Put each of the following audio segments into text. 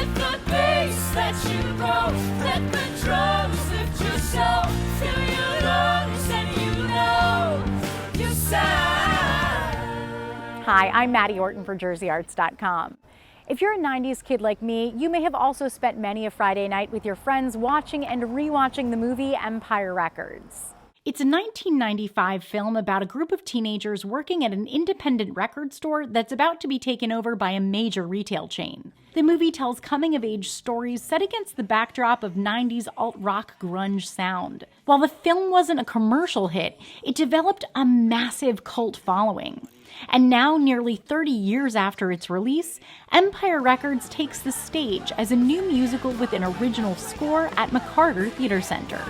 Let the bass that you grow, let the drums lift your soul. Feel your lungs and you know you sound. Hi, I'm Maddie Orton for JerseyArts.com. If you're a 90s kid like me, you may have also spent many a Friday night with your friends watching and rewatching the movie Empire Records. It's a 1995 film about a group of teenagers working at an independent record store that's about to be taken over by a major retail chain. The movie tells coming-of-age stories set against the backdrop of 90s alt-rock grunge sound. While the film wasn't a commercial hit, it developed a massive cult following. And now, nearly 30 years after its release, Empire Records takes the stage as a new musical with an original score at McCarter Theatre Center.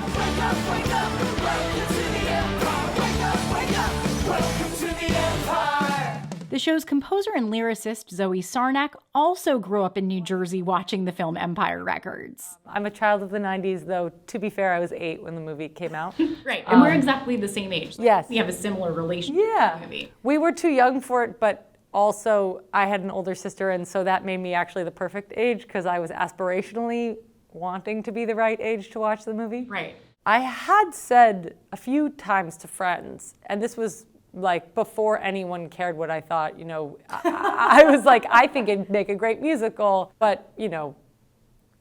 The show's composer and lyricist, Zoe Sarnak, also grew up in New Jersey watching the film Empire Records. I'm a child of the 90s, though, to be fair, I was 8 when the movie came out. Right, and we're exactly the same age. Yes. We have a similar relationship to the movie. We were too young for it, but also I had an older sister, and so that made me actually the perfect age because I was aspirationally wanting to be the right age to watch the movie. Right. I had said a few times to friends, and this was like before anyone cared what I thought, you know, I was like, I think it'd make a great musical, but, you know,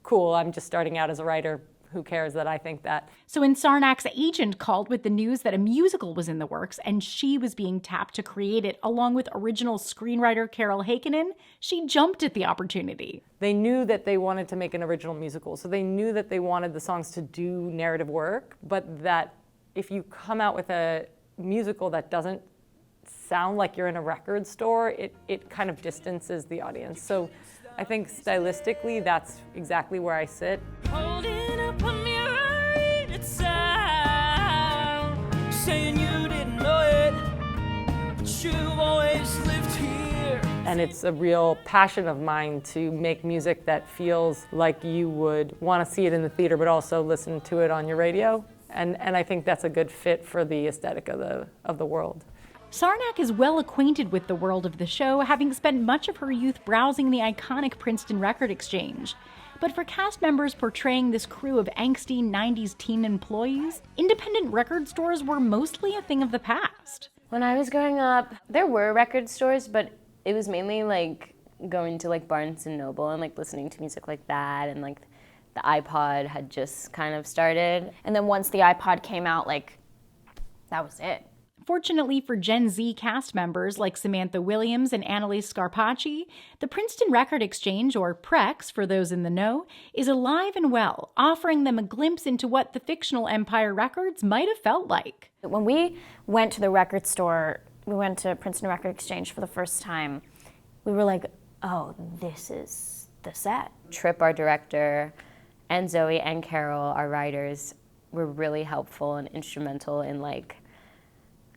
cool, I'm just starting out as a writer. Who cares that I think that? So when Sarnak's agent called with the news that a musical was in the works and she was being tapped to create it along with original screenwriter Carol Heikkinen, she jumped at the opportunity. They knew that they wanted to make an original musical, so they knew that they wanted the songs to do narrative work, but that if you come out with a musical that doesn't sound like you're in a record store, it kind of distances the audience. So I think stylistically, that's exactly where I sit. Holding up a mirror in its sound, saying you didn't know it, but you always lived here. And it's a real passion of mine to make music that feels like you would want to see it in the theater, but also listen to it on your radio. And I think that's a good fit for the aesthetic of the world. Sarnak is well acquainted with the world of the show, having spent much of her youth browsing the iconic Princeton Record Exchange. But for cast members portraying this crew of angsty 90s teen employees, independent record stores were mostly a thing of the past. When I was growing up, there were record stores, but it was mainly like going to like Barnes & Noble and like listening to music like that, and like the iPod had just kind of started. And then once the iPod came out, like, that was it. Fortunately for Gen Z cast members like Samantha Williams and Annalise Scarpacci, the Princeton Record Exchange, or PREX for those in the know, is alive and well, offering them a glimpse into what the fictional Empire Records might have felt like. When we went to the record store, we went to Princeton Record Exchange for the first time, we were like, oh, this is the set. Tripp, our director, and Zoe and Carol, our writers, were really helpful and instrumental in like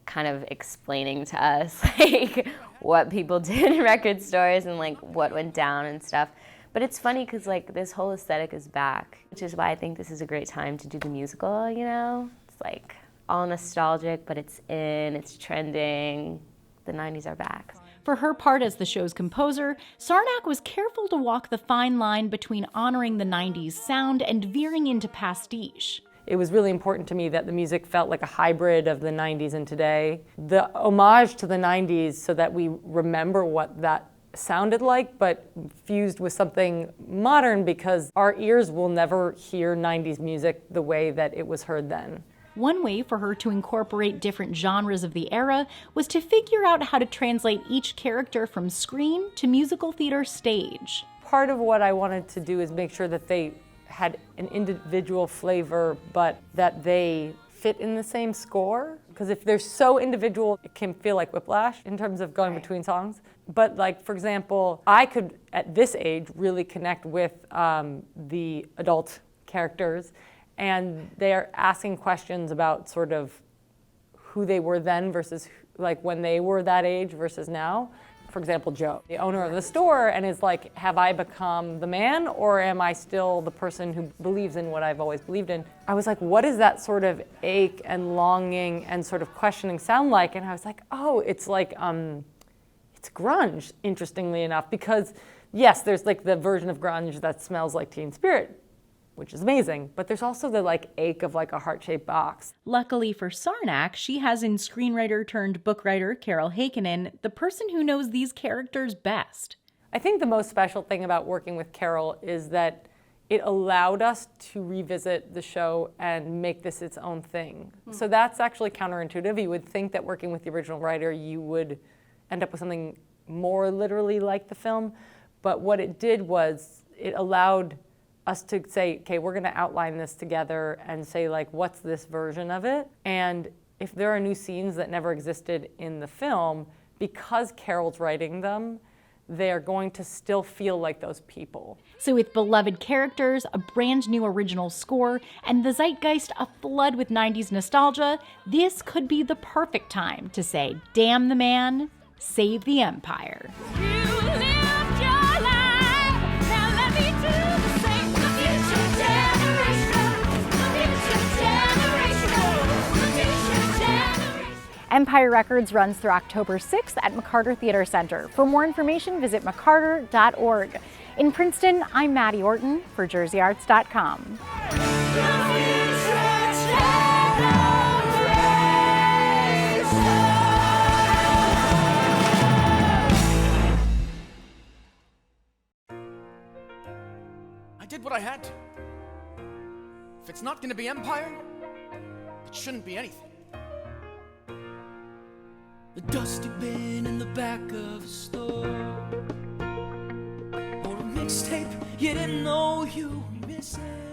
kind of explaining to us like what people did in record stores and like what went down and stuff. But it's funny because like this whole aesthetic is back, which is why I think this is a great time to do the musical, you know? It's like all nostalgic, but it's trending. The 90s are back. For her part as the show's composer, Sarnak was careful to walk the fine line between honoring the 90s sound and veering into pastiche. It was really important to me that the music felt like a hybrid of the 90s and today. The homage to the 90s so that we remember what that sounded like, but fused with something modern because our ears will never hear 90s music the way that it was heard then. One way for her to incorporate different genres of the era was to figure out how to translate each character from screen to musical theater stage. Part of what I wanted to do is make sure that they had an individual flavor, but that they fit in the same score. Because if they're so individual, it can feel like whiplash in terms of going between songs. But like, for example, I could, at this age, really connect with the adult characters, and they're asking questions about sort of who they were then versus like when they were that age versus now. For example, Joe, the owner of the store, and is like, have I become the man or am I still the person who believes in what I've always believed in? I was like, what does that sort of ache and longing and sort of questioning sound like? And I was like, oh, it's like, it's grunge, interestingly enough, because yes, there's like the version of grunge that smells like Teen Spirit, which is amazing, but there's also the like ache of like a heart-shaped box. Luckily for Sarnak, she has in screenwriter turned book writer Carol Heikkinen the person who knows these characters best. I think the most special thing about working with Carol is that it allowed us to revisit the show and make this its own thing. So that's actually counterintuitive. You would think that working with the original writer, you would end up with something more literally like the film. But what it did was it allowed us to say, okay, we're gonna outline this together and say like, what's this version of it? And if there are new scenes that never existed in the film, because Carol's writing them, they're going to still feel like those people. So with beloved characters, a brand new original score, and the zeitgeist aflood with 90s nostalgia, this could be the perfect time to say, damn the man, save the empire. You lived your life, now let me do the same. The future generation, the future generation, the future generation. Empire Records runs through October 6th at McCarter Theatre Center. For more information, visit mccarter.org. In Princeton, I'm Maddie Orton for JerseyArts.com. I did what I had to. If it's not gonna be Empire, it shouldn't be anything. The dusty bin in the back of a store, or a mixtape you didn't know you were missing.